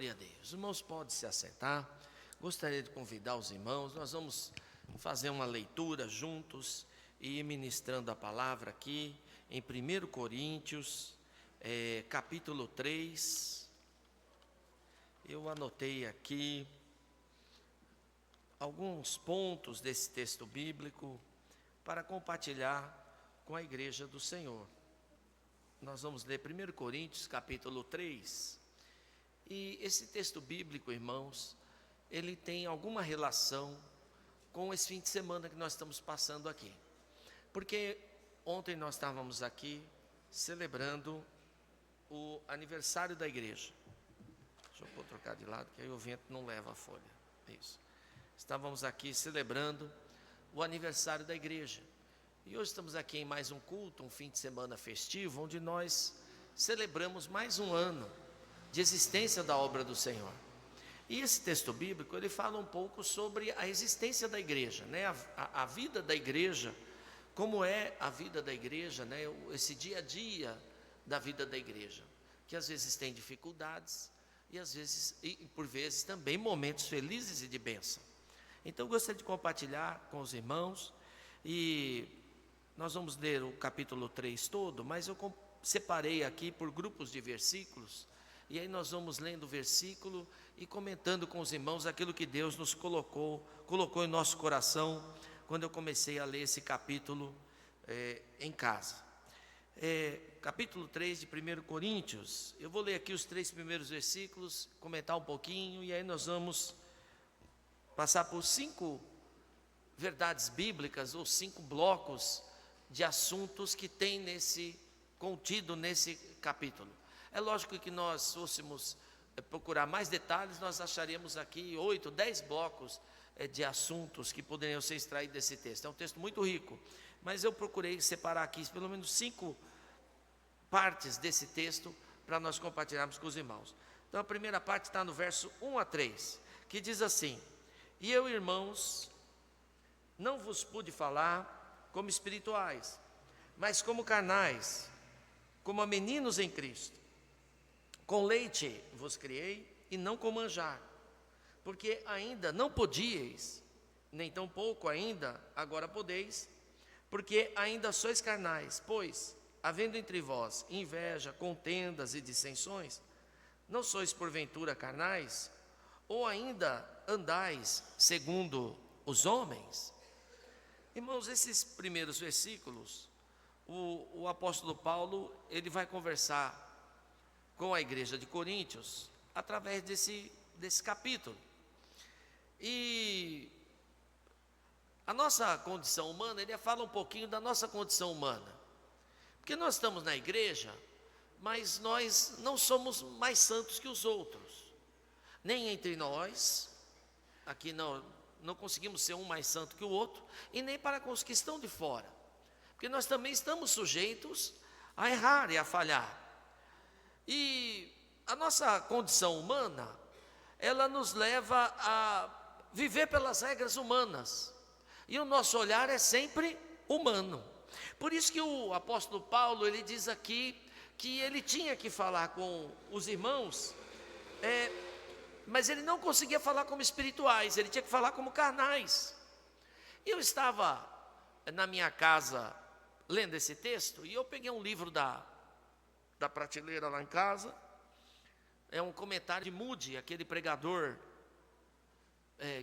Glória a Deus. Os irmãos podem se assentar. Gostaria de convidar os irmãos. Nós vamos fazer uma leitura juntos e ir ministrando a palavra aqui em 1 Coríntios, capítulo 3. Eu anotei aqui alguns pontos desse texto bíblico para compartilhar com a igreja do Senhor. Nós vamos ler 1 Coríntios, capítulo 3. E esse texto bíblico, irmãos, ele tem alguma relação com esse fim de semana que nós estamos passando aqui. Porque ontem nós estávamos aqui celebrando o aniversário da igreja. Deixa eu trocar de lado, que aí o vento não leva a folha. Isso. Estávamos aqui celebrando o aniversário da igreja. E hoje estamos aqui em mais um culto, um fim de semana festivo, onde nós celebramos mais um ano de existência da obra do Senhor. E esse texto bíblico, ele fala um pouco sobre a existência da igreja, né? A vida da igreja, como é a vida da igreja, né? Esse dia a dia da vida da igreja, que às vezes tem dificuldades e às vezes, e por vezes também momentos felizes e de bênção. Então eu gostaria de compartilhar com os irmãos, e nós vamos ler o capítulo 3 todo, mas eu separei aqui por grupos de versículos. E aí nós vamos lendo o versículo e comentando com os irmãos aquilo que Deus nos colocou em nosso coração, quando eu comecei a ler esse capítulo em casa. Capítulo 3 de 1 Coríntios, eu vou ler aqui os 3 primeiros versículos, comentar um pouquinho, e aí nós vamos passar por 5 verdades bíblicas, ou 5 blocos de assuntos que tem contido nesse capítulo. É lógico que nós fôssemos procurar mais detalhes, nós acharíamos aqui 8, 10 blocos de assuntos que poderiam ser extraídos desse texto. É um texto muito rico, mas eu procurei separar aqui pelo menos 5 partes desse texto para nós compartilharmos com os irmãos. Então a primeira parte está no verso 1 a 3, que diz assim: E eu, irmãos, não vos pude falar como espirituais, mas como carnais, como a meninos em Cristo. Com leite vos criei, e não com manjar, porque ainda não podíeis, nem tampouco ainda agora podeis, porque ainda sois carnais. Pois, havendo entre vós inveja, contendas e dissensões, não sois porventura carnais? Ou ainda andais segundo os homens? Irmãos, esses primeiros versículos, o apóstolo Paulo, ele vai conversar com a igreja de Coríntios, através desse capítulo. E a nossa condição humana, ele fala um pouquinho da nossa condição humana, porque nós estamos na igreja, mas nós não somos mais santos que os outros, nem entre nós, aqui não conseguimos ser um mais santo que o outro, e nem para com os que estão de fora, porque nós também estamos sujeitos a errar e a falhar. E a nossa condição humana, ela nos leva a viver pelas regras humanas, e o nosso olhar é sempre humano. Por isso que o apóstolo Paulo, ele diz aqui que ele tinha que falar com os irmãos, mas ele não conseguia falar como espirituais, ele tinha que falar como carnais. E eu estava na minha casa lendo esse texto, e eu peguei um livro da prateleira lá em casa. É um comentário de Moody, aquele pregador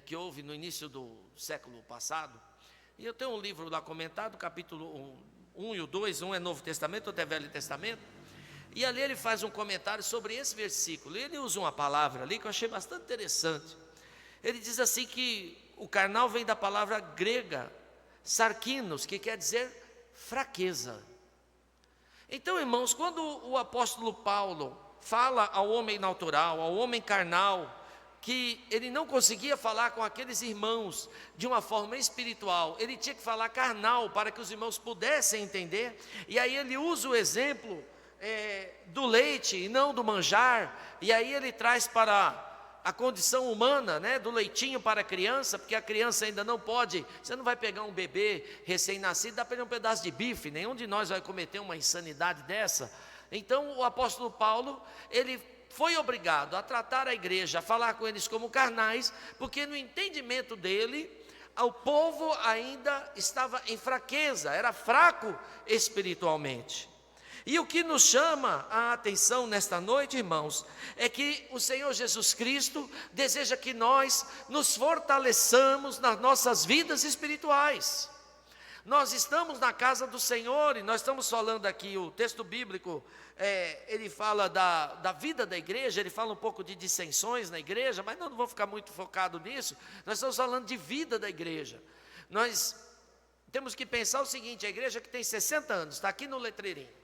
que houve no início do século passado. E eu tenho um livro lá comentado, capítulo 1 e o 2, um é Novo Testamento, outro é Velho Testamento. E ali ele faz um comentário sobre esse versículo. E ele usa uma palavra ali que eu achei bastante interessante. Ele diz assim que o carnal vem da palavra grega, sarkinos, que quer dizer fraqueza. Então, irmãos, quando o apóstolo Paulo fala ao homem natural, ao homem carnal, que ele não conseguia falar com aqueles irmãos de uma forma espiritual, ele tinha que falar carnal para que os irmãos pudessem entender. E aí ele usa o exemplo do leite e não do manjar, e aí ele traz para a condição humana, né, do leitinho para a criança, porque a criança ainda não pode, você não vai pegar um bebê recém-nascido, dá para ele um pedaço de bife, nenhum de nós vai cometer uma insanidade dessa. Então o apóstolo Paulo, ele foi obrigado a tratar a igreja, a falar com eles como carnais, porque no entendimento dele, o povo ainda estava em fraqueza, era fraco espiritualmente. E o que nos chama a atenção nesta noite, irmãos, é que o Senhor Jesus Cristo deseja que nós nos fortaleçamos nas nossas vidas espirituais. Nós estamos na casa do Senhor e nós estamos falando aqui, o texto bíblico, ele fala da vida da igreja, ele fala um pouco de dissensões na igreja, mas não vou ficar muito focado nisso. Nós estamos falando de vida da igreja. Nós temos que pensar o seguinte: a igreja que tem 60 anos, está aqui no letreirinho.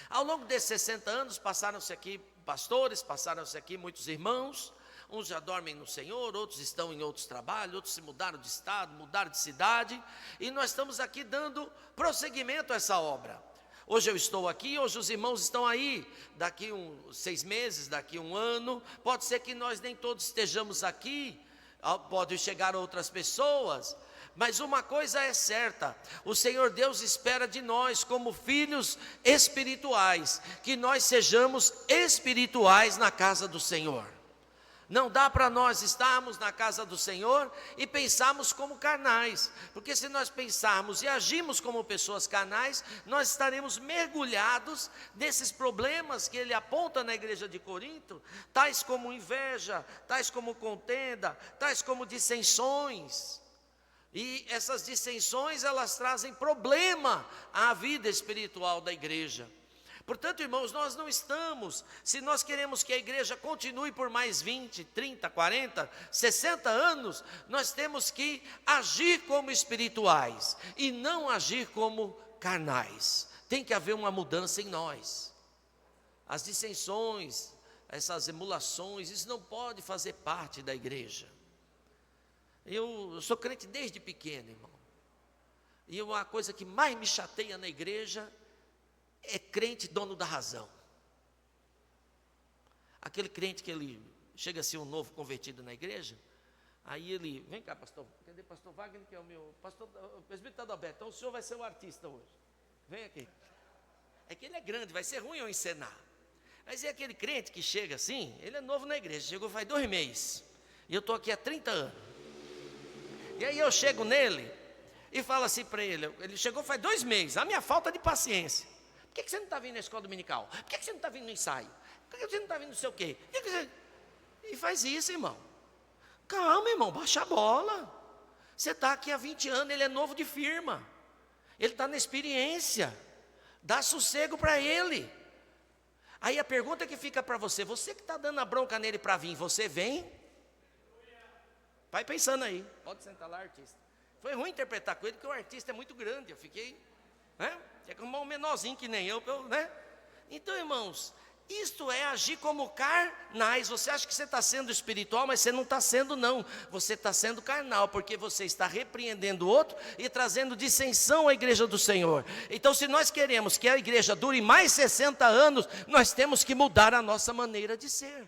Ao longo desses 60 anos, passaram-se aqui pastores, passaram-se aqui muitos irmãos. Uns já dormem no Senhor, outros estão em outros trabalhos, outros se mudaram de estado, mudaram de cidade. E nós estamos aqui dando prosseguimento a essa obra. Hoje eu estou aqui, hoje os irmãos estão aí. Daqui 6 meses, daqui 1 ano, pode ser que nós nem todos estejamos aqui, podem chegar outras pessoas. Mas uma coisa é certa: o Senhor Deus espera de nós, como filhos espirituais, que nós sejamos espirituais na casa do Senhor. Não dá para nós estarmos na casa do Senhor e pensarmos como carnais, porque se nós pensarmos e agirmos como pessoas carnais, nós estaremos mergulhados nesses problemas que ele aponta na igreja de Corinto, tais como inveja, tais como contenda, tais como dissensões. E essas dissensões, elas trazem problema à vida espiritual da igreja. Portanto, irmãos, nós não estamos, se nós queremos que a igreja continue por mais 20, 30, 40, 60 anos, nós temos que agir como espirituais e não agir como carnais. Tem que haver uma mudança em nós. As dissensões, essas emulações, isso não pode fazer parte da igreja. Eu sou crente desde pequeno, irmão. E uma coisa que mais me chateia na igreja é crente dono da razão. Aquele crente que ele chega a ser um novo convertido na igreja, aí ele, vem cá pastor, cadê o pastor Wagner, que é o meu, pastor, o presbítero Adalberto, então o senhor vai ser o artista hoje, vem aqui. É que ele é grande, vai ser ruim eu encenar. Mas é aquele crente que chega assim, ele é novo na igreja, chegou faz 2 meses, e eu estou aqui há 30 anos. E aí eu chego nele e falo assim para ele chegou faz 2 meses, a minha falta de paciência. Por que você não está vindo na escola dominical? Por que você não está vindo no ensaio? Por que você não está vindo não sei o quê? E faz isso, irmão. Calma, irmão, baixa a bola. Você está aqui há 20 anos, ele é novo de firma. Ele está na experiência. Dá sossego para ele. Aí a pergunta que fica para você: você que está dando a bronca nele para vir, você vem? Vai pensando aí. Pode sentar lá, artista. Foi ruim interpretar com ele, porque o artista é muito grande. Eu fiquei, né? É como um menorzinho que nem eu, né? Então, irmãos, isto é agir como carnais. Você acha que você está sendo espiritual, mas você não está sendo não. Você está sendo carnal, porque você está repreendendo o outro e trazendo dissensão à igreja do Senhor. Então, se nós queremos que a igreja dure mais 60 anos, nós temos que mudar a nossa maneira de ser.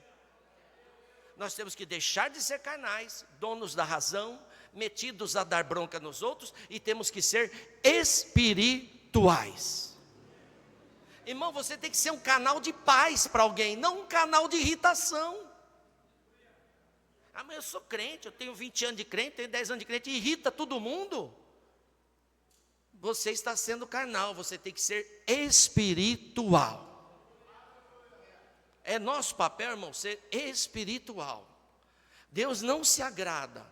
Nós temos que deixar de ser carnais, donos da razão, metidos a dar bronca nos outros, e temos que ser espirituais. Irmão, você tem que ser um canal de paz para alguém, não um canal de irritação. Ah, mas eu sou crente, eu tenho 20 anos de crente, tenho 10 anos de crente, irrita todo mundo. Você está sendo carnal, você tem que ser espiritual. É nosso papel, irmão, ser espiritual. Deus não se agrada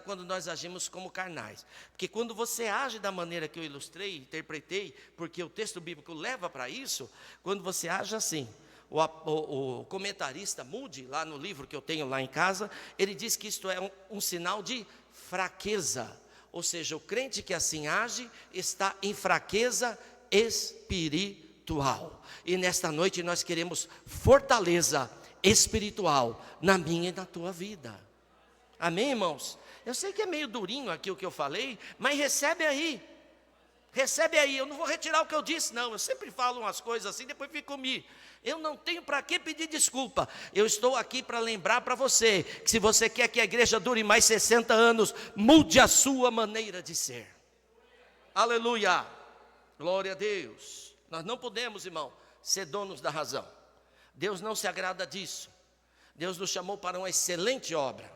quando nós agimos como carnais. Porque quando você age da maneira que eu ilustrei, interpretei, porque o texto bíblico leva para isso, quando você age assim, o comentarista Moody, lá no livro que eu tenho lá em casa, ele diz que isto é um sinal de fraqueza. Ou seja, o crente que assim age está em fraqueza espiritual. E nesta noite nós queremos fortaleza espiritual na minha e na tua vida. Amém, irmãos? Eu sei que é meio durinho aqui o que eu falei, mas recebe aí, eu não vou retirar o que eu disse não, eu sempre falo umas coisas assim, depois fico comigo. Eu não tenho para que pedir desculpa, eu estou aqui para lembrar para você, que se você quer que a igreja dure mais 60 anos, mude a sua maneira de ser. Aleluia, glória a Deus. Nós não podemos, irmão, ser donos da razão. Deus não se agrada disso. Deus nos chamou para uma excelente obra.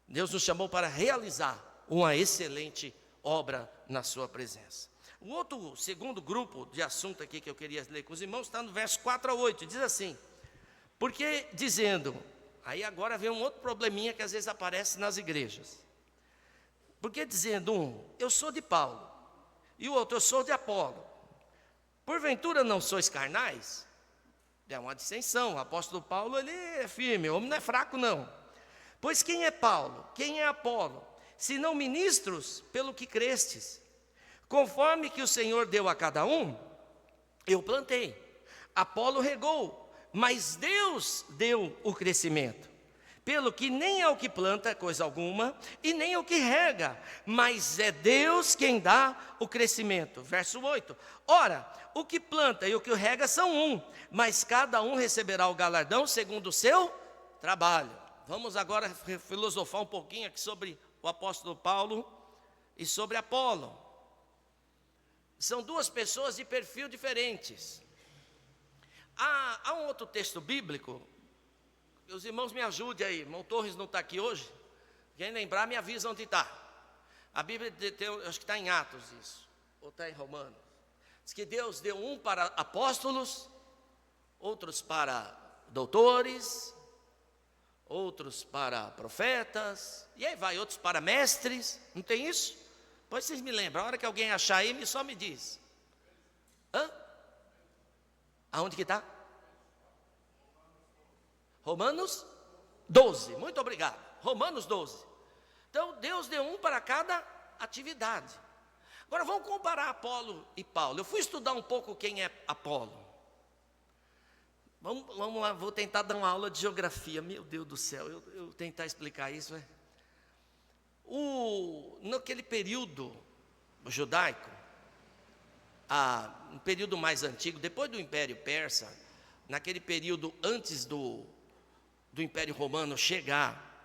Deus nos chamou para realizar uma excelente obra na sua presença. O outro, segundo grupo de assunto aqui que eu queria ler com os irmãos, está no verso 4 a 8, diz assim: porque dizendo, aí agora vem um outro probleminha que às vezes aparece nas igrejas. Porque dizendo um, eu sou de Paulo, e o outro, eu sou de Apolo, porventura não sois carnais? É uma dissensão. O apóstolo Paulo, ele é firme, o homem não é fraco não. Pois quem é Paulo? Quem é Apolo? Senão ministros pelo que crestes. Conforme que o Senhor deu a cada um, eu plantei, Apolo regou, mas Deus deu o crescimento. Pelo que nem é o que planta coisa alguma, e nem é o que rega, mas é Deus quem dá o crescimento. Verso 8, ora, o que planta e o que rega são um, mas cada um receberá o galardão segundo o seu trabalho. Vamos agora filosofar um pouquinho aqui sobre o apóstolo Paulo e sobre Apolo. São duas pessoas de perfil diferentes. Há um outro texto bíblico, os irmãos me ajudem aí, irmão Torres não está aqui hoje, quem lembrar me avisa onde está. A Bíblia, acho que está em Atos isso, ou está em Romanos. Diz que Deus deu um para apóstolos, outros para doutores, outros para profetas, e aí vai, outros para mestres, não tem isso? Pois vocês me lembram, a hora que alguém achar aí, só me diz. Aonde que está? Romanos 12, muito obrigado, Romanos 12. Então Deus deu um para cada atividade. Agora vamos comparar Apolo e Paulo. Eu fui estudar um pouco quem é Apolo. Vamos lá, vou tentar dar uma aula de geografia. Meu Deus do céu, eu tentar explicar isso, né? Naquele período judaico, um período mais antigo, depois do Império Persa, naquele período antes do Império Romano chegar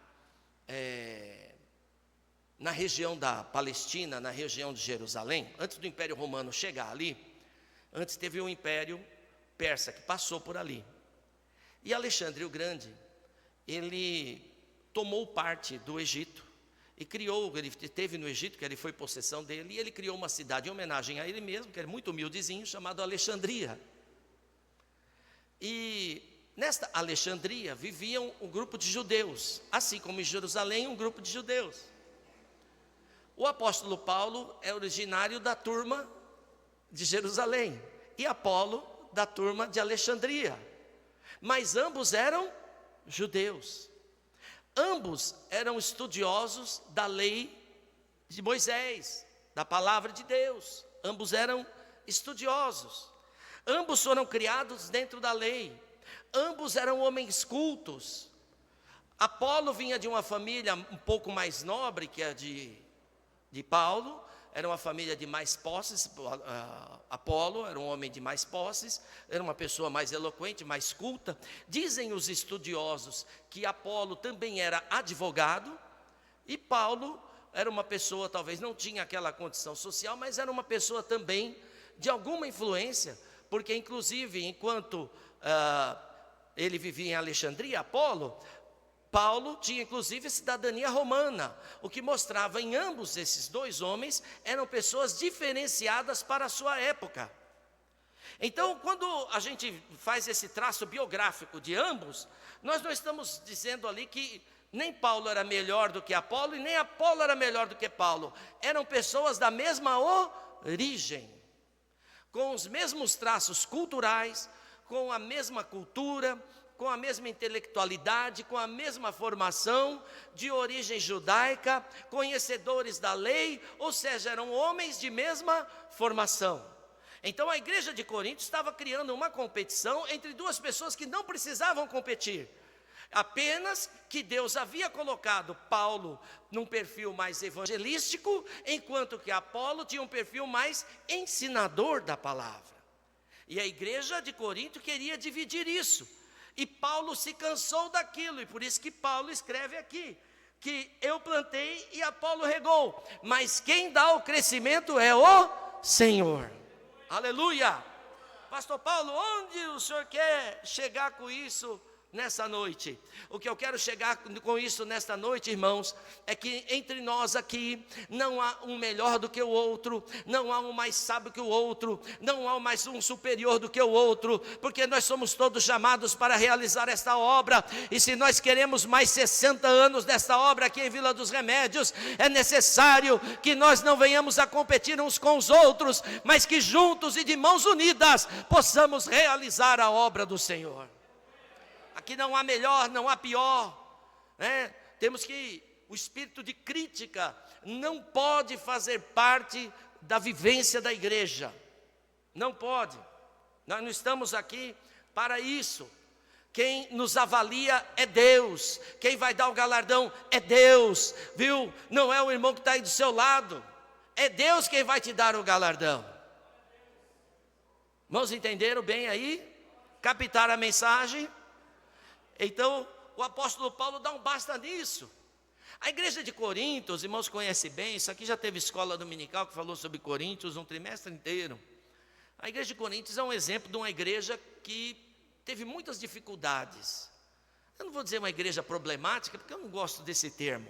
na região da Palestina, na região de Jerusalém, antes do Império Romano chegar ali, antes teve um Império Persa que passou por ali. E Alexandre o Grande, ele tomou parte do Egito, e ele esteve no Egito, que ele foi possessão dele, e ele criou uma cidade em homenagem a ele mesmo, que era muito humildezinho, chamado Alexandria. E nesta Alexandria viviam um grupo de judeus, assim como em Jerusalém um grupo de judeus. O apóstolo Paulo é originário da turma de Jerusalém, e Apolo da turma de Alexandria, mas ambos eram judeus. Ambos eram estudiosos da lei de Moisés, da palavra de Deus. Ambos eram estudiosos. Ambos foram criados dentro da lei. Ambos eram homens cultos. Apolo vinha de uma família um pouco mais nobre que a de Paulo. Era uma família de mais posses. Apolo era um homem de mais posses, era uma pessoa mais eloquente, mais culta. Dizem os estudiosos que Apolo também era advogado, e Paulo era uma pessoa, talvez não tinha aquela condição social, mas era uma pessoa também de alguma influência, porque inclusive enquanto ele vivia em Alexandria, Paulo tinha inclusive cidadania romana, o que mostrava em ambos esses dois homens, eram pessoas diferenciadas para a sua época. Então, quando a gente faz esse traço biográfico de ambos, nós não estamos dizendo ali que nem Paulo era melhor do que Apolo, e nem Apolo era melhor do que Paulo. Eram pessoas da mesma origem, com os mesmos traços culturais, com a mesma cultura, com a mesma intelectualidade, com a mesma formação, de origem judaica, conhecedores da lei, ou seja, eram homens de mesma formação. Então a igreja de Corinto estava criando uma competição entre duas pessoas que não precisavam competir, apenas que Deus havia colocado Paulo num perfil mais evangelístico, enquanto que Apolo tinha um perfil mais ensinador da palavra. E a igreja de Corinto queria dividir isso. E Paulo se cansou daquilo, e por isso que Paulo escreve aqui, que eu plantei e Apolo regou, mas quem dá o crescimento é o Senhor. Aleluia! pastor Paulo, onde o senhor quer chegar com isso nessa noite? O que eu quero chegar com isso nesta noite, irmãos, é que entre nós aqui não há um melhor do que o outro, não há um mais sábio que o outro, não há mais um superior do que o outro, porque nós somos todos chamados para realizar esta obra. E se nós queremos mais 60 anos desta obra aqui em Vila dos Remédios, é necessário que nós não venhamos a competir uns com os outros, mas que juntos e de mãos unidas possamos realizar a obra do Senhor. Aqui não há melhor, não há pior, né? Temos que, o espírito de crítica não pode fazer parte da vivência da igreja, não pode. Nós não estamos aqui para isso. Quem nos avalia é Deus, quem vai dar o galardão é Deus, viu? Não é o irmão que está aí do seu lado, é Deus quem vai te dar o galardão. Irmãos, entenderam bem aí? Captaram a mensagem? Então, o apóstolo Paulo dá um basta nisso. A igreja de Corinto, os irmãos conhecem bem, isso aqui já teve escola dominical que falou sobre Coríntios um trimestre inteiro. A igreja de Coríntios é um exemplo de uma igreja que teve muitas dificuldades. Eu não vou dizer uma igreja problemática, porque eu não gosto desse termo,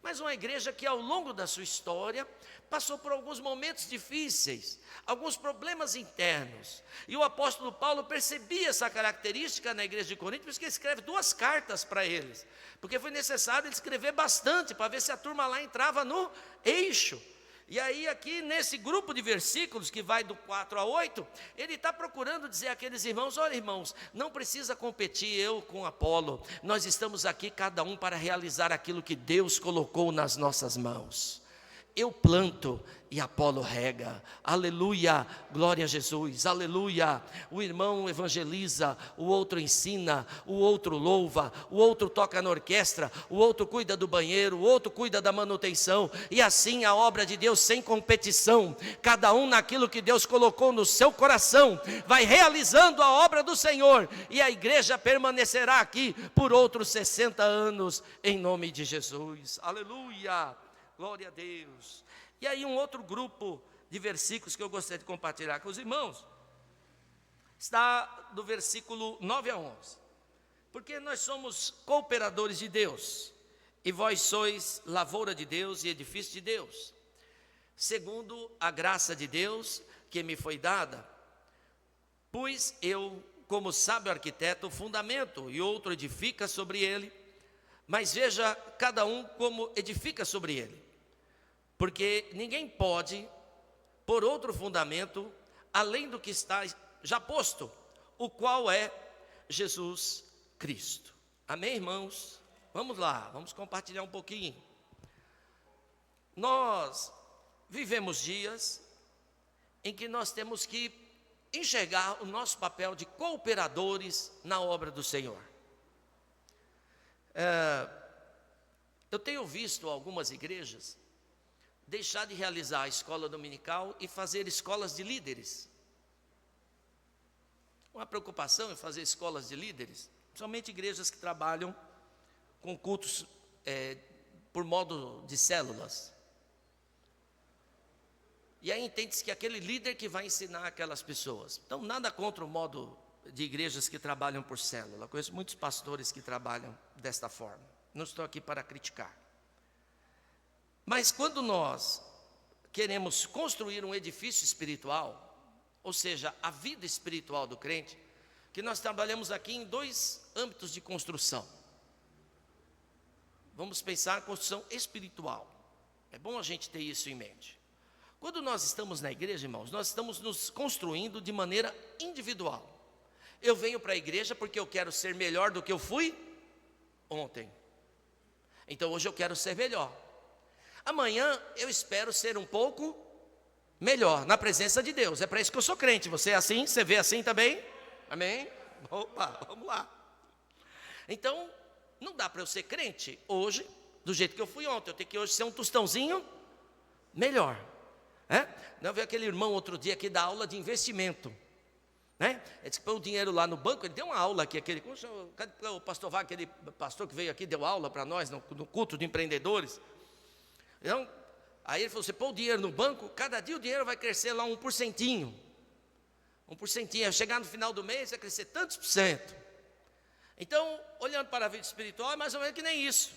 mas uma igreja que ao longo da sua história passou por alguns momentos difíceis, alguns problemas internos. E o apóstolo Paulo percebia essa característica na igreja de Corinto, por isso que ele escreve 2 cartas para eles, porque foi necessário ele escrever bastante, para ver se a turma lá entrava no eixo. E aí aqui nesse grupo de versículos, que vai do 4 a 8, ele está procurando dizer àqueles irmãos: olha irmãos, não precisa competir eu com Apolo, nós estamos aqui cada um para realizar aquilo que Deus colocou nas nossas mãos. Eu planto e Apolo rega, aleluia, glória a Jesus, aleluia. O irmão evangeliza, o outro ensina, o outro louva, o outro toca na orquestra, o outro cuida do banheiro, o outro cuida da manutenção, e assim a obra de Deus sem competição, cada um naquilo que Deus colocou no seu coração, vai realizando a obra do Senhor, e a igreja permanecerá aqui por outros 60 anos, em nome de Jesus, aleluia. Glória a Deus. E aí um outro grupo de versículos que eu gostaria de compartilhar com os irmãos, está do versículo 9 a 11. Porque nós somos cooperadores de Deus, e vós sois lavoura de Deus e edifício de Deus, segundo a graça de Deus que me foi dada. Pois eu, como sábio arquiteto, fundamento, e outro edifica sobre ele, mas veja cada um como edifica sobre ele. Porque ninguém pode pôr outro fundamento além do que está já posto, o qual é Jesus Cristo. Amém, irmãos? Vamos lá, vamos compartilhar um pouquinho. Nós vivemos dias em que nós temos que enxergar o nosso papel de cooperadores na obra do Senhor. Eu tenho visto algumas igrejas deixar de realizar a escola dominical e fazer escolas de líderes. Uma preocupação em fazer escolas de líderes, principalmente igrejas que trabalham com cultos por modo de células. E aí entende-se que aquele líder que vai ensinar aquelas pessoas. Então, nada contra o modo de igrejas que trabalham por célula. Eu conheço muitos pastores que trabalham desta forma. Não estou aqui para criticar. Mas quando nós queremos construir um edifício espiritual, ou seja, a vida espiritual do crente, que nós trabalhamos aqui em 2 âmbitos de construção. Vamos pensar em construção espiritual. É bom a gente ter isso em mente. Quando nós estamos na igreja, irmãos, nós estamos nos construindo de maneira individual. Eu venho para a igreja porque eu quero ser melhor do que eu fui ontem. Então hoje eu quero ser melhor. Amanhã eu espero ser um pouco melhor na presença de Deus. É para isso que eu sou crente. Você é assim? Você vê assim também? Amém? Opa, vamos lá. Então, não dá para eu ser crente hoje do jeito que eu fui ontem. Eu tenho que hoje ser um tostãozinho melhor. Eu vi aquele irmão outro dia que dá aula de investimento. Ele disse que põe o dinheiro lá no banco. Ele deu uma aula aqui. Cadê o pastor Wagner, aquele pastor que veio aqui, deu aula para nós no culto de empreendedores. Então, aí ele falou: você põe o dinheiro no banco, cada dia o dinheiro vai crescer lá 1%. 1%, chegar no final do mês vai crescer tantos por cento. Então, olhando para a vida espiritual, é mais ou menos que nem isso.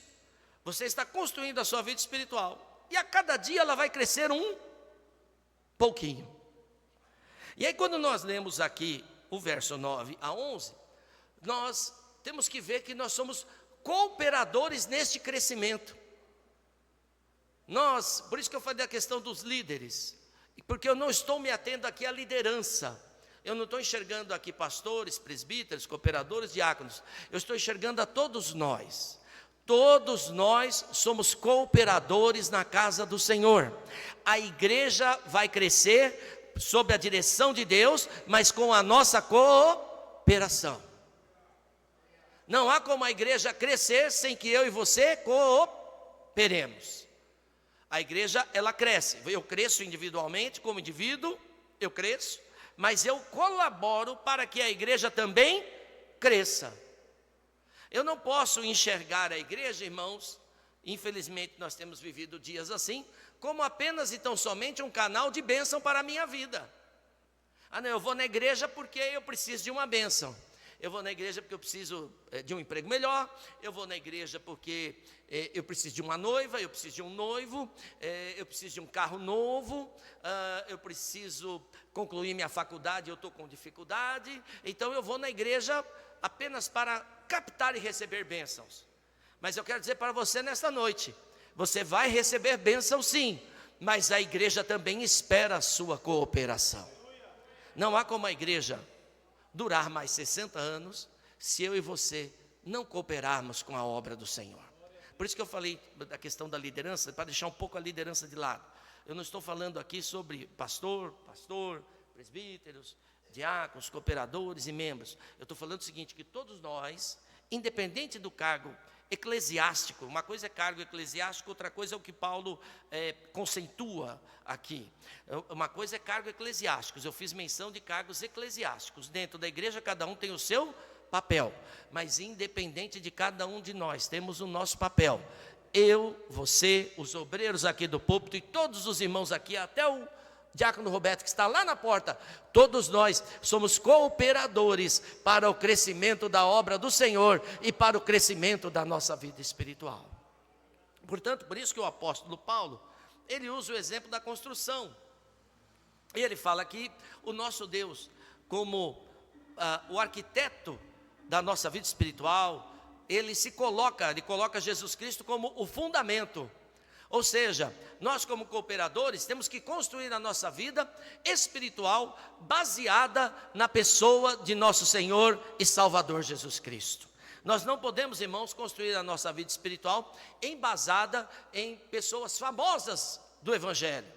Você está construindo a sua vida espiritual, e a cada dia ela vai crescer um pouquinho. E aí quando nós lemos aqui o verso 9 a 11, nós temos que ver que nós somos cooperadores neste crescimento. Por isso que eu falei da questão dos líderes, porque eu não estou me atendo aqui à liderança. Eu não estou enxergando aqui pastores, presbíteros, cooperadores, diáconos. Eu estou enxergando a todos nós. Todos nós somos cooperadores na casa do Senhor. A igreja vai crescer sob a direção de Deus, mas com a nossa cooperação. Não há como a igreja crescer sem que eu e você cooperemos. A igreja, ela cresce. Eu cresço individualmente, como indivíduo, eu cresço. Mas eu colaboro para que a igreja também cresça. Eu não posso enxergar a igreja, irmãos, infelizmente nós temos vivido dias assim, como apenas e tão somente um canal de bênção para a minha vida. Não, eu vou na igreja porque eu preciso de uma bênção. Eu vou na igreja porque eu preciso de um emprego melhor. Eu vou na igreja porque eu preciso de uma noiva, eu preciso de um noivo, eu preciso de um carro novo, eu preciso concluir minha faculdade, eu estou com dificuldade. Então eu vou na igreja apenas para captar e receber bênçãos. Mas eu quero dizer para você nesta noite, você vai receber bênção sim, mas a igreja também espera a sua cooperação. Não há como a igreja durar mais 60 anos se eu e você não cooperarmos com a obra do Senhor. Por isso que eu falei da questão da liderança, para deixar um pouco a liderança de lado. Eu não estou falando aqui sobre pastor, presbíteros, diáconos, cooperadores e membros. Eu estou falando o seguinte, que todos nós, independente do cargo eclesiástico, uma coisa é cargo eclesiástico, outra coisa é o que Paulo conceitua aqui. Uma coisa é cargo eclesiásticos, eu fiz menção de cargos eclesiásticos. Dentro da igreja cada um tem o seu papel, mas independente de cada um de nós, temos o nosso papel. Eu, você, os obreiros aqui do púlpito e todos os irmãos aqui, até o diácono Roberto que está lá na porta, todos nós somos cooperadores para o crescimento da obra do Senhor e para o crescimento da nossa vida espiritual. Portanto, por isso que o apóstolo Paulo, ele usa o exemplo da construção. E ele fala que o nosso Deus, como o arquiteto da nossa vida espiritual, ele coloca Jesus Cristo como o fundamento. Ou seja, nós como cooperadores temos que construir a nossa vida espiritual baseada na pessoa de nosso Senhor e Salvador Jesus Cristo. Nós não podemos, irmãos, construir a nossa vida espiritual embasada em pessoas famosas do Evangelho.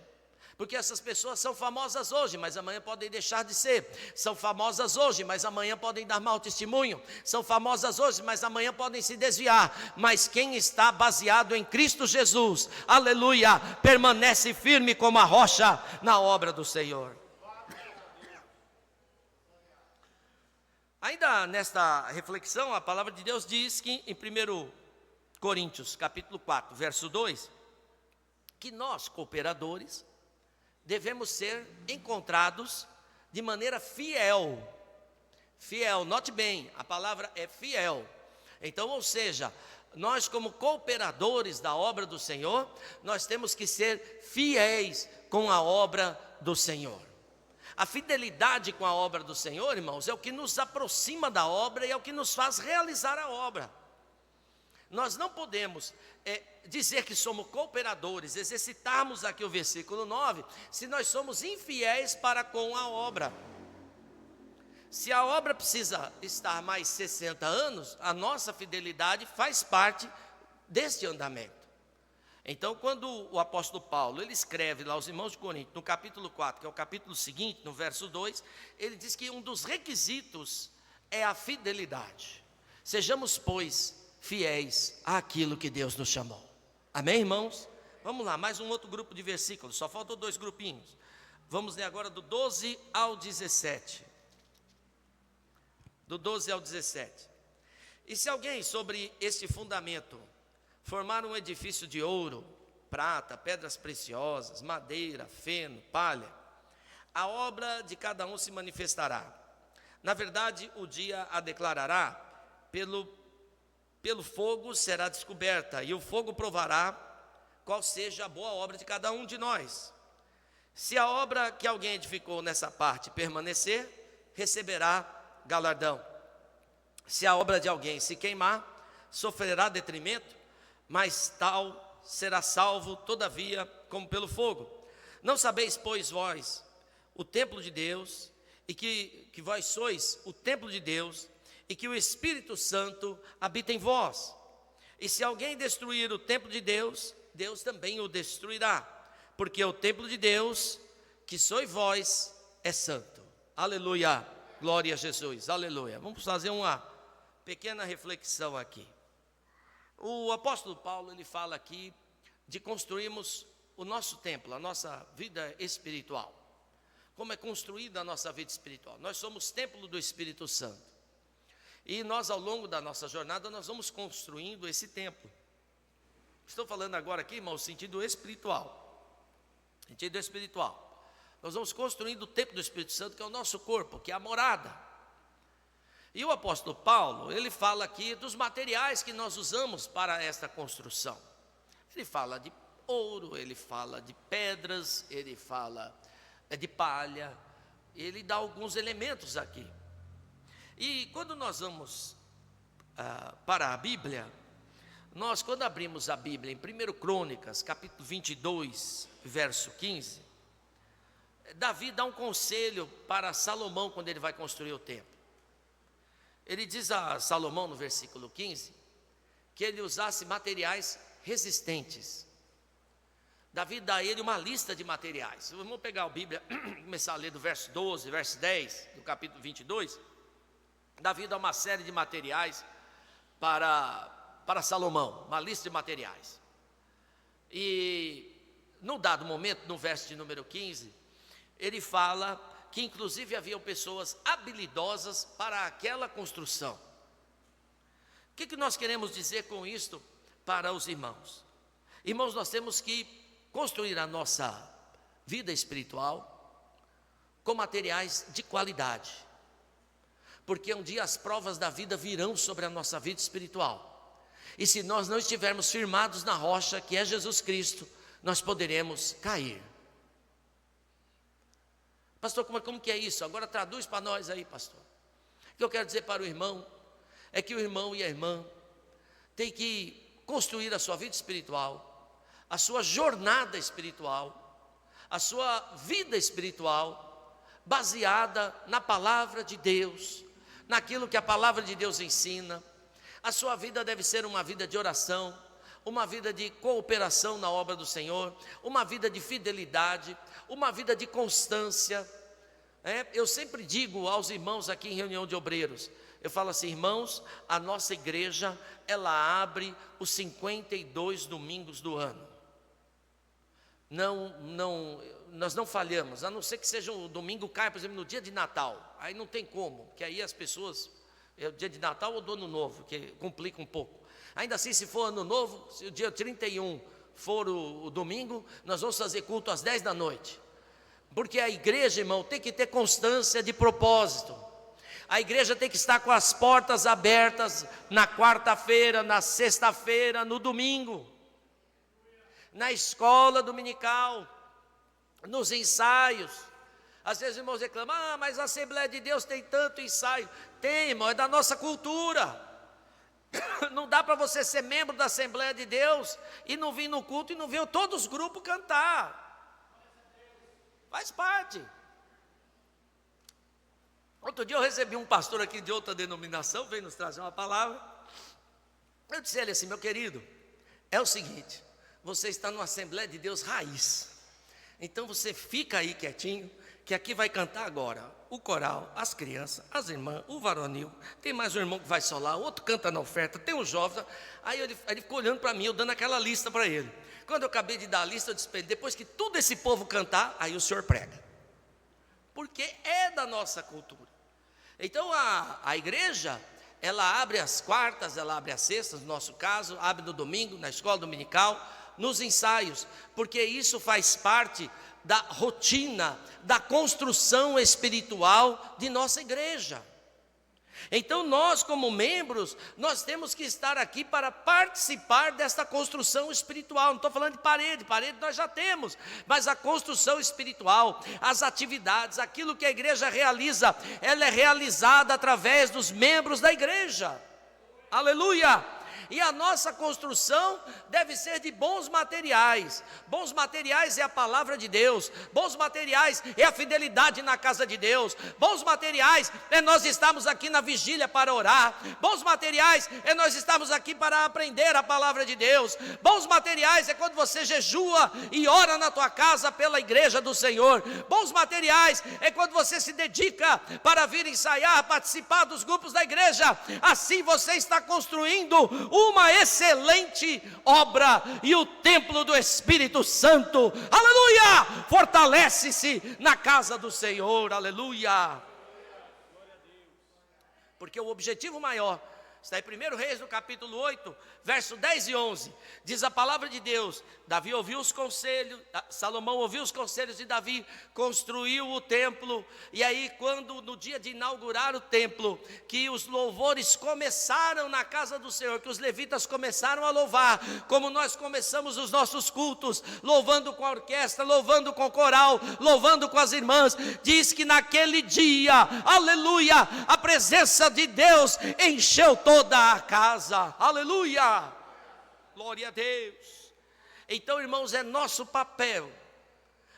Porque essas pessoas são famosas hoje, mas amanhã podem deixar de ser. São famosas hoje, mas amanhã podem dar mau testemunho. São famosas hoje, mas amanhã podem se desviar. Mas quem está baseado em Cristo Jesus, aleluia, permanece firme como a rocha na obra do Senhor. Ainda nesta reflexão, a palavra de Deus diz que em 1 Coríntios, capítulo 4, verso 2, que nós, cooperadores, devemos ser encontrados de maneira fiel. Fiel, note bem, a palavra é fiel. Então, ou seja, nós como cooperadores da obra do Senhor, nós temos que ser fiéis com a obra do Senhor. A fidelidade com a obra do Senhor, irmãos, é o que nos aproxima da obra e é o que nos faz realizar a obra. Nós não podemos dizer que somos cooperadores, exercitarmos aqui o versículo 9, se nós somos infiéis para com a obra. Se a obra precisa estar mais 60 anos, a nossa fidelidade faz parte deste andamento. Então, quando o apóstolo Paulo, ele escreve lá aos irmãos de Corinto, no capítulo 4, que é o capítulo seguinte, no verso 2, ele diz que um dos requisitos é a fidelidade. Sejamos, pois, fiéis àquilo que Deus nos chamou. Amém, irmãos? Vamos lá, mais um outro grupo de versículos, só faltam 2 grupinhos. Vamos ler agora do 12 ao 17. Do 12 ao 17. E se alguém sobre este fundamento formar um edifício de ouro, prata, pedras preciosas, madeira, feno, palha, a obra de cada um se manifestará. Na verdade, o dia a declarará, pelo fogo será descoberta, e o fogo provará qual seja a boa obra de cada um de nós. Se a obra que alguém edificou nessa parte permanecer, receberá galardão. Se a obra de alguém se queimar, sofrerá detrimento, mas tal será salvo, todavia, como pelo fogo. Não sabeis, pois, vós, o templo de Deus, e que vós sois o templo de Deus, e que o Espírito Santo habita em vós. E se alguém destruir o templo de Deus, Deus também o destruirá, porque o templo de Deus, que sois vós, é santo. Aleluia, glória a Jesus, aleluia. Vamos fazer uma pequena reflexão aqui. O apóstolo Paulo, ele fala aqui de construirmos o nosso templo, a nossa vida espiritual. Como é construída a nossa vida espiritual? Nós somos templo do Espírito Santo. E nós, ao longo da nossa jornada, nós vamos construindo esse templo. Estou falando agora aqui, irmão, no sentido espiritual. Sentido espiritual. Nós vamos construindo o templo do Espírito Santo, que é o nosso corpo, que é a morada. E o apóstolo Paulo, ele fala aqui dos materiais que nós usamos para esta construção. Ele fala de ouro, ele fala de pedras, ele fala de palha, ele dá alguns elementos aqui. E quando nós vamos para a Bíblia, nós quando abrimos a Bíblia em 1 Crônicas, capítulo 22, verso 15, Davi dá um conselho para Salomão quando ele vai construir o templo. Ele diz a Salomão no versículo 15, que ele usasse materiais resistentes. Davi dá a ele uma lista de materiais. Vamos pegar a Bíblia, começar a ler do verso 12, verso 10, do capítulo 22. Davi dá uma série de materiais para Salomão, uma lista de materiais. E, num dado momento, no verso de número 15, ele fala que inclusive haviam pessoas habilidosas para aquela construção. O que nós queremos dizer com isto para os irmãos? Irmãos, nós temos que construir a nossa vida espiritual com materiais de qualidade, porque um dia as provas da vida virão sobre a nossa vida espiritual, e se nós não estivermos firmados na rocha que é Jesus Cristo, nós poderemos cair. Pastor, como que é isso? Agora traduz para nós aí, pastor. O que eu quero dizer para o irmão é que o irmão e a irmã têm que construir a sua vida espiritual, a sua jornada espiritual, a sua vida espiritual, baseada na palavra de Deus, naquilo que a palavra de Deus ensina. A sua vida deve ser uma vida de oração, uma vida de cooperação na obra do Senhor, uma vida de fidelidade, uma vida de constância. Eu sempre digo aos irmãos aqui em reunião de obreiros, eu falo assim: irmãos, a nossa igreja, ela abre os 52 domingos do ano. Nós não falhamos, a não ser que seja o domingo caia, por exemplo, no dia de Natal. Aí não tem como, que aí as pessoas, é o dia de Natal ou do Ano Novo, que complica um pouco. Ainda assim, se for Ano Novo, se o dia 31 for o domingo, nós vamos fazer culto às 10 da noite. Porque a igreja, irmão, tem que ter constância de propósito. A igreja tem que estar com as portas abertas na quarta-feira, na sexta-feira, no domingo, na escola dominical, nos ensaios. Às vezes os irmãos reclamam: mas a Assembleia de Deus tem tanto ensaio. Tem, irmão, é da nossa cultura. Não dá para você ser membro da Assembleia de Deus e não vir no culto e não ver todos os grupos cantar. Faz parte. Outro dia eu recebi um pastor aqui de outra denominação, veio nos trazer uma palavra. Eu disse a ele assim: meu querido, é o seguinte, você está numa Assembleia de Deus raiz, então você fica aí quietinho, que aqui vai cantar agora o coral, as crianças, as irmãs, o varonil, tem mais um irmão que vai solar, o outro canta na oferta, tem um jovem. Aí ele ficou olhando para mim, eu dando aquela lista para ele. Quando eu acabei de dar a lista, eu disse para ele: depois que tudo esse povo cantar, aí o senhor prega, porque é da nossa cultura. Então a igreja, ela abre as quartas, ela abre as sextas, no nosso caso, abre no domingo, na escola dominical, nos ensaios, porque isso faz parte da rotina, da construção espiritual de nossa igreja. Então nós, como membros, nós temos que estar aqui para participar desta construção espiritual. Não estou falando de parede nós já temos, mas a construção espiritual, as atividades, aquilo que a igreja realiza, ela é realizada através dos membros da igreja. Aleluia! E a nossa construção deve ser de bons materiais. Bons materiais é a palavra de Deus. Bons materiais é a fidelidade na casa de Deus. Bons materiais é nós estarmos aqui na vigília para orar. Bons materiais é nós estarmos aqui para aprender a palavra de Deus. Bons materiais é quando você jejua e ora na tua casa pela igreja do Senhor. Bons materiais é quando você se dedica para vir ensaiar, participar dos grupos da igreja. Assim você está construindo uma excelente obra, e o templo do Espírito Santo, aleluia, fortalece-se na casa do Senhor, aleluia. Porque o objetivo maior está em 1 Reis, no capítulo 8, verso 10 e 11, diz a palavra de Deus: Davi ouviu os conselhos, Salomão ouviu os conselhos de Davi, construiu o templo. E aí, quando no dia de inaugurar o templo, que os louvores começaram na casa do Senhor, que os levitas começaram a louvar, como nós começamos os nossos cultos, louvando com a orquestra, louvando com o coral, louvando com as irmãs, diz que naquele dia, aleluia, a presença de Deus encheu toda a casa, aleluia, glória a Deus. Então, irmãos, é nosso papel,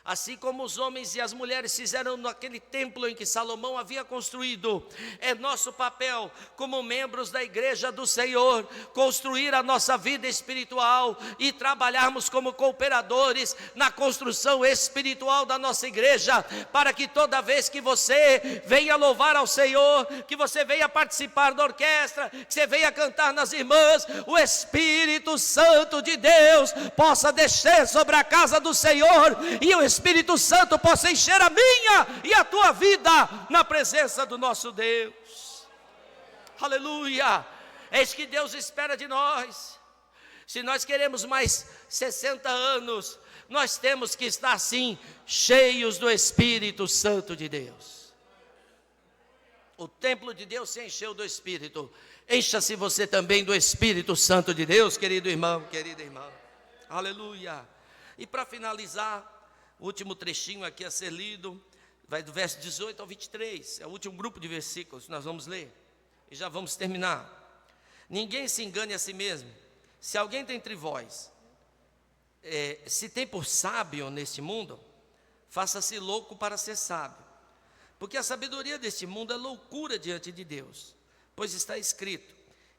assim como os homens e as mulheres fizeram naquele templo em que Salomão havia construído, é nosso papel como membros da igreja do Senhor, construir a nossa vida espiritual e trabalharmos como cooperadores na construção espiritual da nossa igreja, para que toda vez que você venha louvar ao Senhor, que você venha participar da orquestra, que você venha cantar nas irmãs, o Espírito Santo de Deus possa descer sobre a casa do Senhor, e o Espírito Santo possa encher a minha e a tua vida na presença do nosso Deus, aleluia. É isso que Deus espera de nós. Se nós queremos mais 60 anos, nós temos que estar assim, cheios do Espírito Santo de Deus. O templo de Deus se encheu do Espírito, encha-se você também do Espírito Santo de Deus, querido irmão, querida irmã, aleluia. E para finalizar, o último trechinho aqui a ser lido, vai do verso 18 ao 23, é o último grupo de versículos que nós vamos ler, e já vamos terminar. Ninguém se engane a si mesmo. Se alguém tem entre vós, se tem por sábio neste mundo, faça-se louco para ser sábio, porque a sabedoria deste mundo é loucura diante de Deus, pois está escrito: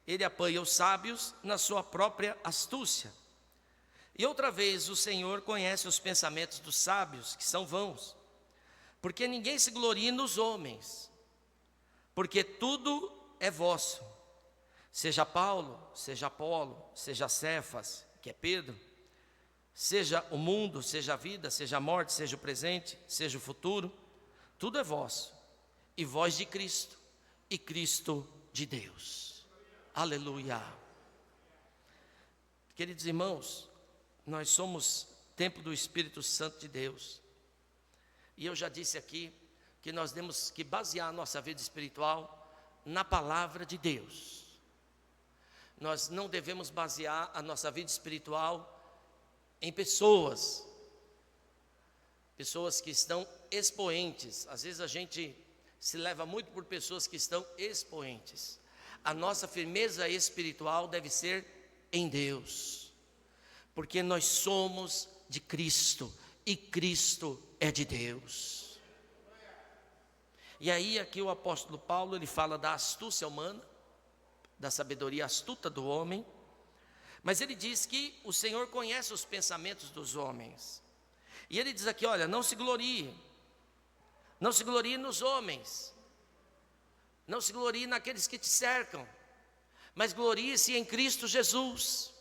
ele apanha os sábios na sua própria astúcia. E outra vez, o Senhor conhece os pensamentos dos sábios, que são vãos, porque ninguém se glorie nos homens, porque tudo é vosso, seja Paulo, seja Apolo, seja Cefas, que é Pedro, seja o mundo, seja a vida, seja a morte, seja o presente, seja o futuro, tudo é vosso, e vós de Cristo, e Cristo de Deus, aleluia. Queridos irmãos, nós somos templo do Espírito Santo de Deus, e eu já disse aqui que nós temos que basear a nossa vida espiritual na palavra de Deus. Nós não devemos basear a nossa vida espiritual em pessoas que estão expoentes. Às vezes a gente se leva muito por pessoas que estão expoentes. A nossa firmeza espiritual deve ser em Deus, porque nós somos de Cristo e Cristo é de Deus. E aí aqui o apóstolo Paulo, ele fala da astúcia humana, da sabedoria astuta do homem, mas ele diz que o Senhor conhece os pensamentos dos homens. E ele diz aqui, olha, não se glorie nos homens, não se glorie naqueles que te cercam, mas glorie-se em Cristo Jesus.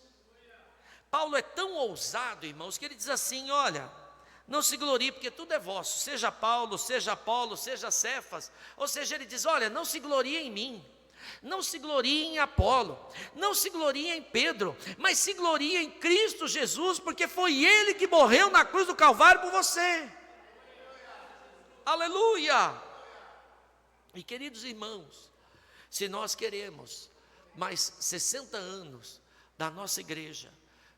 Paulo é tão ousado, irmãos, que ele diz assim, olha, não se glorie, porque tudo é vosso, seja Paulo, seja Apolo, seja Cefas, ou seja, ele diz, olha, não se glorie em mim, não se glorie em Apolo, não se glorie em Pedro, mas se glorie em Cristo Jesus, porque foi Ele que morreu na cruz do Calvário por você. Aleluia! E queridos irmãos, se nós queremos mais 60 anos da nossa igreja,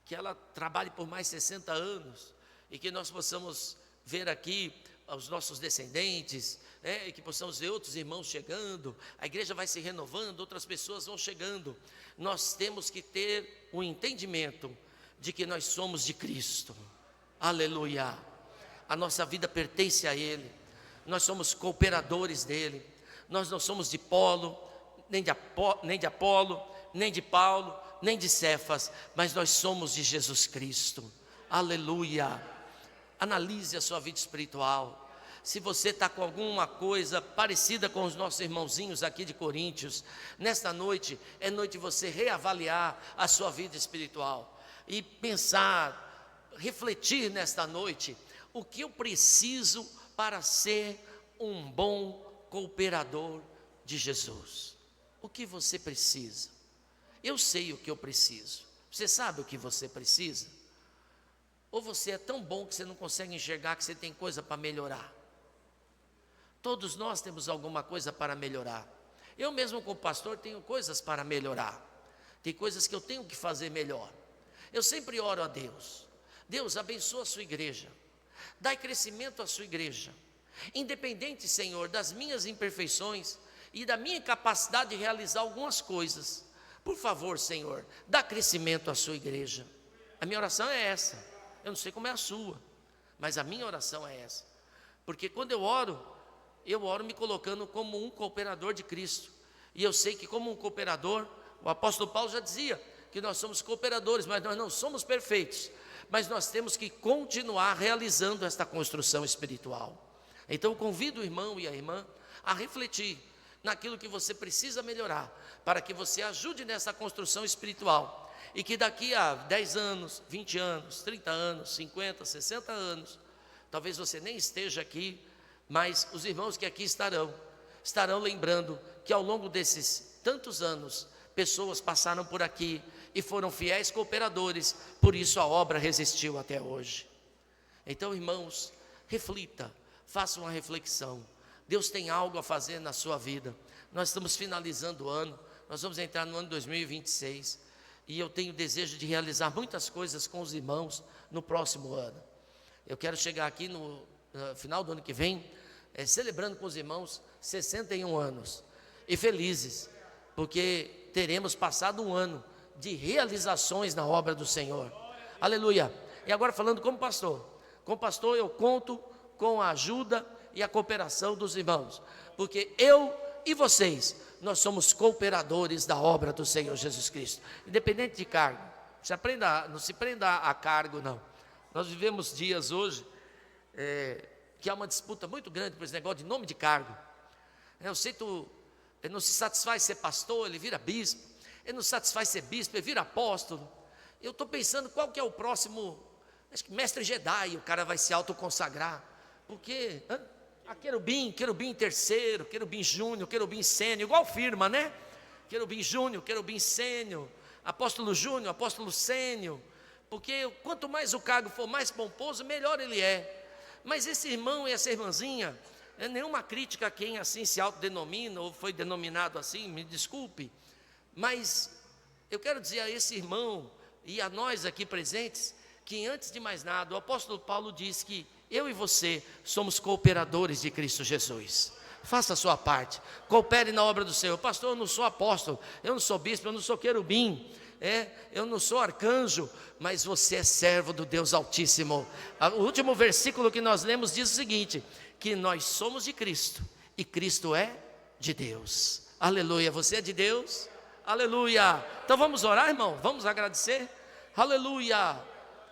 que ela trabalhe por mais 60 anos, e que nós possamos ver aqui os nossos descendentes, e que possamos ver outros irmãos chegando, a igreja vai se renovando, outras pessoas vão chegando. Nós temos que ter o entendimento de que nós somos de Cristo. Aleluia! A nossa vida pertence a Ele, nós somos cooperadores dEle, nós não somos de Polo, nem de Apolo, nem de Paulo, nem de Cefas, mas nós somos de Jesus Cristo. Aleluia! Analise a sua vida espiritual. Se você está com alguma coisa parecida com os nossos irmãozinhos aqui de Coríntios, nesta noite é noite de você reavaliar a sua vida espiritual e pensar, refletir nesta noite, o que eu preciso para ser um bom cooperador de Jesus. O que você precisa? Eu sei o que eu preciso. Você sabe o que você precisa? Ou você é tão bom que você não consegue enxergar que você tem coisa para melhorar? Todos nós temos alguma coisa para melhorar. Eu mesmo como pastor tenho coisas para melhorar. Tem coisas que eu tenho que fazer melhor. Eu sempre oro a Deus. Deus, abençoa a sua igreja. Dai crescimento à sua igreja. Independente, Senhor, das minhas imperfeições e da minha incapacidade de realizar algumas coisas. Por favor, Senhor, dá crescimento à sua igreja. A minha oração é essa. Eu não sei como é a sua, mas a minha oração é essa. Porque quando eu oro me colocando como um cooperador de Cristo. E eu sei que como um cooperador, o apóstolo Paulo já dizia que nós somos cooperadores, mas nós não somos perfeitos. Mas nós temos que continuar realizando esta construção espiritual. Então eu convido o irmão e a irmã a refletir naquilo que você precisa melhorar, para que você ajude nessa construção espiritual. E que daqui a 10 anos, 20 anos, 30 anos, 50, 60 anos, talvez você nem esteja aqui, mas os irmãos que aqui estarão lembrando que ao longo desses tantos anos, pessoas passaram por aqui e foram fiéis cooperadores, por isso a obra resistiu até hoje. Então, irmãos, reflita, faça uma reflexão. Deus tem algo a fazer na sua vida. Nós estamos finalizando o ano, nós vamos entrar no ano 2026, e eu tenho desejo de realizar muitas coisas com os irmãos no próximo ano. Eu quero chegar aqui no final do ano que vem, celebrando com os irmãos 61 anos, e felizes, porque teremos passado um ano de realizações na obra do Senhor. Aleluia! E agora falando como pastor eu conto com a ajuda e a cooperação dos irmãos, porque eu e vocês, nós somos cooperadores da obra do Senhor Jesus Cristo, independente de cargo. Não se prenda a cargo, não. Nós vivemos dias hoje que há uma disputa muito grande por esse negócio de nome de cargo. Ele não se satisfaz ser pastor, ele vira bispo. Ele não se satisfaz ser bispo, ele vira apóstolo. Eu estou pensando qual que é o próximo, acho que mestre Jedi, o cara vai se autoconsagrar. Porque querubim terceiro, querubim júnior, querubim sênior, igual firma, né? Querubim júnior, querubim sênior, apóstolo júnior, apóstolo sênior. Porque quanto mais o cargo for mais pomposo, melhor ele é. Mas esse irmão e essa irmãzinha, nenhuma crítica a quem assim se autodenomina ou foi denominado assim, me desculpe, mas eu quero dizer a esse irmão e a nós aqui presentes, que antes de mais nada, o apóstolo Paulo diz que eu e você somos cooperadores de Cristo Jesus. Faça a sua parte, coopere na obra do Senhor. Pastor, eu não sou apóstolo, eu não sou bispo, eu não sou querubim, eu não sou arcanjo, mas você é servo do Deus Altíssimo. O último versículo que nós lemos diz o seguinte, que nós somos de Cristo e Cristo é de Deus. Aleluia, você é de Deus? Aleluia. Então vamos orar, irmão, vamos agradecer. Aleluia.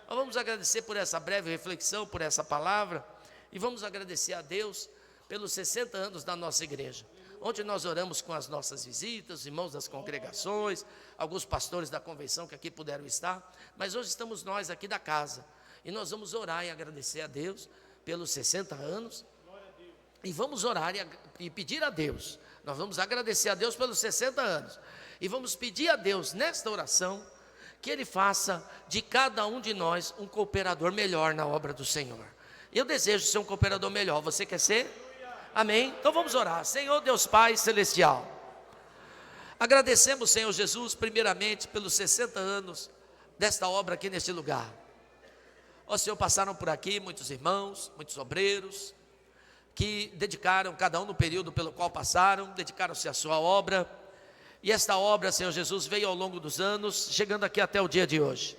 Vamos agradecer por essa breve reflexão, por essa palavra, e vamos agradecer a Deus pelos 60 anos da nossa igreja. Ontem nós oramos com as nossas visitas, os irmãos das congregações, alguns pastores da convenção que aqui puderam estar, mas hoje estamos nós aqui da casa, e nós vamos orar e agradecer a Deus pelos 60 anos, e vamos orar e pedir a Deus, nós vamos agradecer a Deus pelos 60 anos, e vamos pedir a Deus nesta oração, que Ele faça de cada um de nós um cooperador melhor na obra do Senhor. Eu desejo ser um cooperador melhor, você quer ser? Amém? Então vamos orar. Senhor Deus Pai Celestial, agradecemos, Senhor Jesus, primeiramente pelos 60 anos desta obra aqui neste lugar. Ó Senhor, passaram por aqui muitos irmãos, muitos obreiros, que dedicaram, cada um no período pelo qual passaram, dedicaram-se à sua obra. E esta obra, Senhor Jesus, veio ao longo dos anos, chegando aqui até o dia de hoje.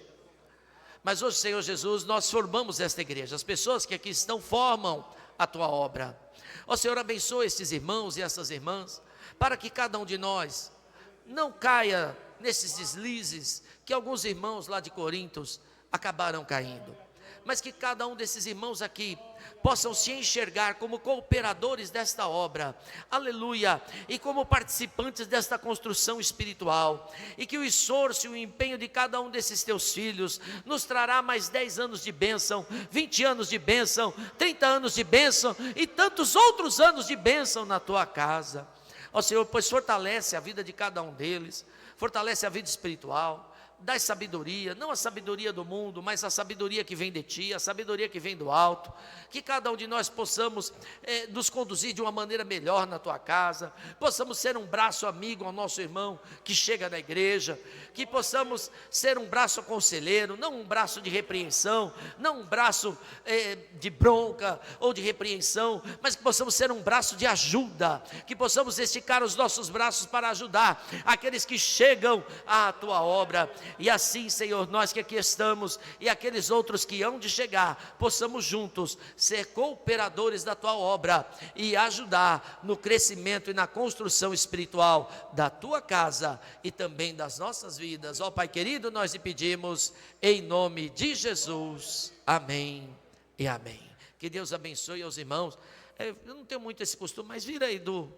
Mas hoje, Senhor Jesus, nós formamos esta igreja. As pessoas que aqui estão formam a tua obra. Ó Senhor, abençoa estes irmãos e essas irmãs, para que cada um de nós não caia nesses deslizes que alguns irmãos lá de Corintos acabaram caindo, mas que cada um desses irmãos aqui possam se enxergar como cooperadores desta obra, aleluia, e como participantes desta construção espiritual, e que o esforço e o empenho de cada um desses teus filhos nos trará mais 10 anos de bênção, 20 anos de bênção, 30 anos de bênção e tantos outros anos de bênção na tua casa. Ó Senhor, pois fortalece a vida de cada um deles, fortalece a vida espiritual, dá sabedoria, não a sabedoria do mundo, mas a sabedoria que vem de ti, a sabedoria que vem do alto, que cada um de nós possamos nos conduzir de uma maneira melhor na tua casa, possamos ser um braço amigo ao nosso irmão que chega na igreja, que possamos ser um braço conselheiro, não um braço de repreensão, não um braço de bronca ou de repreensão, mas que possamos ser um braço de ajuda, que possamos esticar os nossos braços para ajudar aqueles que chegam à tua obra. E assim, Senhor, nós que aqui estamos e aqueles outros que hão de chegar, possamos juntos ser cooperadores da tua obra e ajudar no crescimento e na construção espiritual da tua casa e também das nossas vidas. Ó Pai querido, nós lhe pedimos em nome de Jesus. Amém e amém. Que Deus abençoe aos irmãos. Eu não tenho muito esse costume, mas vira aí do